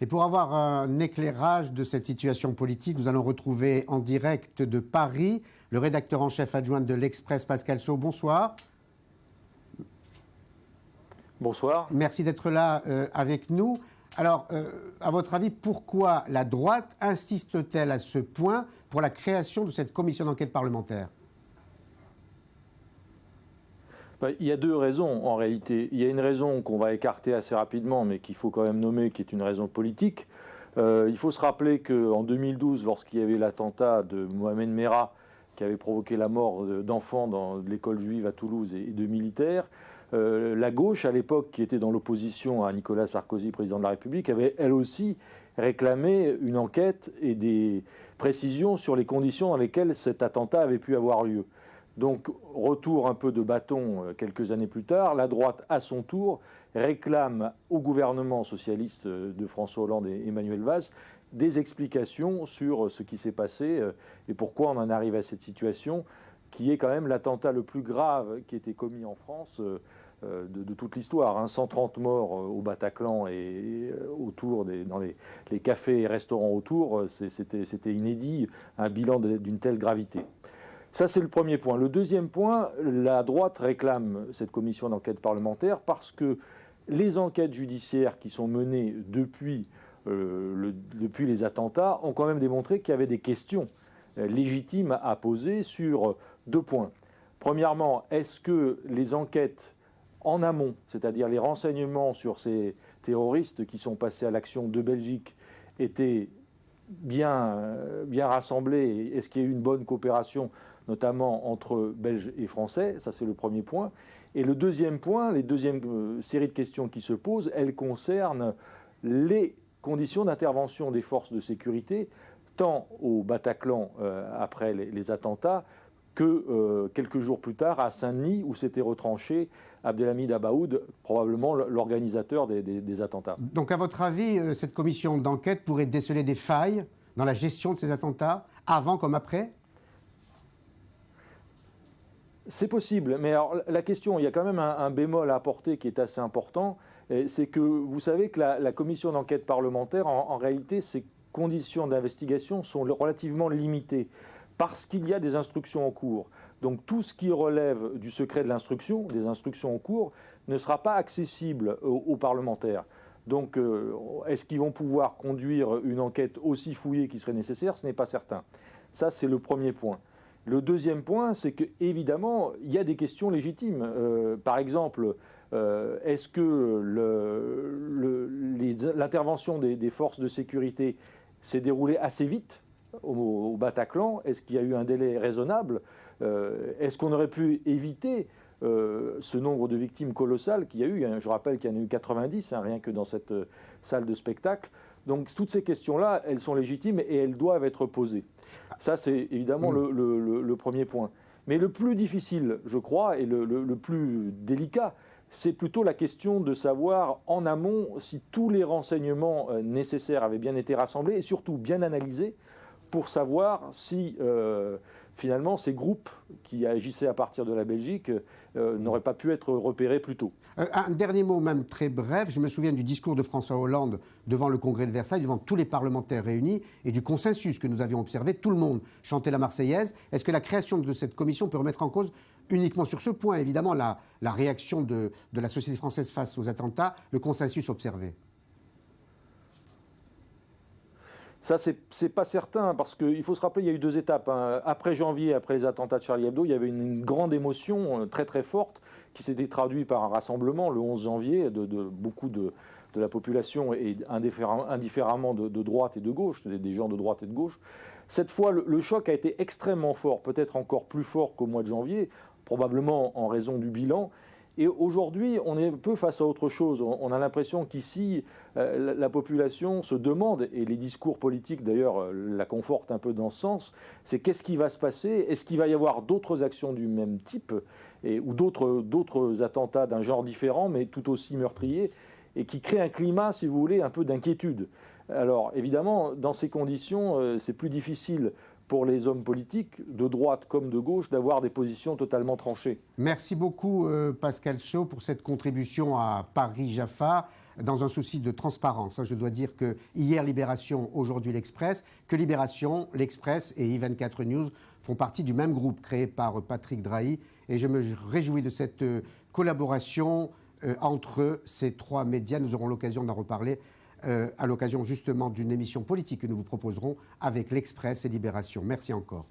Et pour avoir un éclairage de cette situation politique, nous allons retrouver en direct de Paris le rédacteur en chef adjoint de l'Express, Pascal Saut. Bonsoir. Bonsoir. Merci d'être là avec nous. Alors, à votre avis, pourquoi la droite insiste-t-elle à ce point pour la création de cette commission d'enquête parlementaire ? Il y a deux raisons en réalité. Il y a une raison qu'on va écarter assez rapidement, mais qu'il faut quand même nommer, qui est une raison politique. Il faut se rappeler qu'en 2012, lorsqu'il y avait l'attentat de Mohamed Merah, qui avait provoqué la mort d'enfants dans l'école juive à Toulouse et de militaires, la gauche, à l'époque, qui était dans l'opposition à Nicolas Sarkozy, président de la République, avait elle aussi réclamé une enquête et des précisions sur les conditions dans lesquelles cet attentat avait pu avoir lieu. Donc, retour un peu de bâton quelques années plus tard, la droite, à son tour, réclame au gouvernement socialiste de François Hollande et Emmanuel Valls des explications sur ce qui s'est passé et pourquoi on en arrive à cette situation, qui est quand même l'attentat le plus grave qui a été commis en France de toute l'histoire. 130 morts au Bataclan et autour, dans les cafés et restaurants autour, c'était inédit, un bilan d'une telle gravité. Ça, c'est le premier point. Le deuxième point, la droite réclame cette commission d'enquête parlementaire parce que les enquêtes judiciaires qui sont menées depuis les attentats ont quand même démontré qu'il y avait des questions légitimes à poser sur deux points. Premièrement, est-ce que les enquêtes en amont, c'est-à-dire les renseignements sur ces terroristes qui sont passés à l'action de Belgique, étaient bien rassemblés? Est-ce qu'il y a eu une bonne coopération, notamment entre Belges et Français? Ça, c'est le premier point. Et le deuxième point, les deuxièmes séries de questions qui se posent, elles concernent les conditions d'intervention des forces de sécurité, tant au Bataclan après les attentats, que quelques jours plus tard à Saint-Denis, où s'était retranché Abdelhamid Abaoud, probablement l'organisateur des attentats. Donc, à votre avis, cette commission d'enquête pourrait déceler des failles dans la gestion de ces attentats, avant comme après ? C'est possible, mais alors, la question, il y a quand même un bémol à apporter qui est assez important, c'est que vous savez que la commission d'enquête parlementaire, en réalité, ses conditions d'investigation sont relativement limitées, parce qu'il y a des instructions en cours. Donc tout ce qui relève du secret de l'instruction, des instructions en cours, ne sera pas accessible aux parlementaires. Donc est-ce qu'ils vont pouvoir conduire une enquête aussi fouillée qui serait nécessaire? Ce n'est pas certain. Ça, c'est le premier point. Le deuxième point, c'est qu'évidemment, il y a des questions légitimes. Par exemple, est-ce que l'intervention des forces de sécurité s'est déroulée assez vite au Bataclan? Est-ce qu'il y a eu un délai raisonnable? Est-ce qu'on aurait pu éviter ce nombre de victimes colossales qu'il y a eu? Je rappelle qu'il y en a eu 90, rien que dans cette salle de spectacle. Donc toutes ces questions-là, elles sont légitimes et elles doivent être posées. Ça, c'est évidemment le premier point. Mais le plus difficile, je crois, et le plus délicat, c'est plutôt la question de savoir en amont si tous les renseignements nécessaires avaient bien été rassemblés et surtout bien analysés pour savoir si finalement ces groupes qui agissaient à partir de la Belgique n'auraient pas pu être repérés plus tôt. Un dernier mot, même très bref. Je me souviens du discours de François Hollande devant le Congrès de Versailles, devant tous les parlementaires réunis, et du consensus que nous avions observé. Tout le monde chantait la Marseillaise. Est-ce que la création de cette commission peut remettre en cause, uniquement sur ce point, évidemment, la réaction de la société française face aux attentats, le consensus observé? Ça, c'est pas certain, parce qu'il faut se rappeler, il y a eu deux étapes. Après janvier, après les attentats de Charlie Hebdo, il y avait une grande émotion très très forte qui s'était traduite par un rassemblement le 11 janvier de beaucoup de la population et indifféremment de droite et de gauche, des gens de droite et de gauche. Cette fois, le choc a été extrêmement fort, peut-être encore plus fort qu'au mois de janvier, probablement en raison du bilan. Et aujourd'hui, on est un peu face à autre chose. On a l'impression qu'ici, la population se demande, et les discours politiques d'ailleurs la confortent un peu dans ce sens, c'est qu'est-ce qui va se passer? Est-ce qu'il va y avoir d'autres actions du même type ou d'autres attentats d'un genre différent, mais tout aussi meurtriers, et qui créent un climat, si vous voulez, un peu d'inquiétude? Alors évidemment, dans ces conditions, c'est plus difficile pour les hommes politiques, de droite comme de gauche, d'avoir des positions totalement tranchées. Merci beaucoup Pascal Saut pour cette contribution à Paris Jaffa. dans un souci de transparence. Je dois dire que hier Libération, aujourd'hui l'Express, que Libération, l'Express et I24 News font partie du même groupe créé par Patrick Drahi. Et je me réjouis de cette collaboration entre ces trois médias. Nous aurons l'occasion d'en reparler à l'occasion justement d'une émission politique que nous vous proposerons avec l'Express et Libération. Merci encore.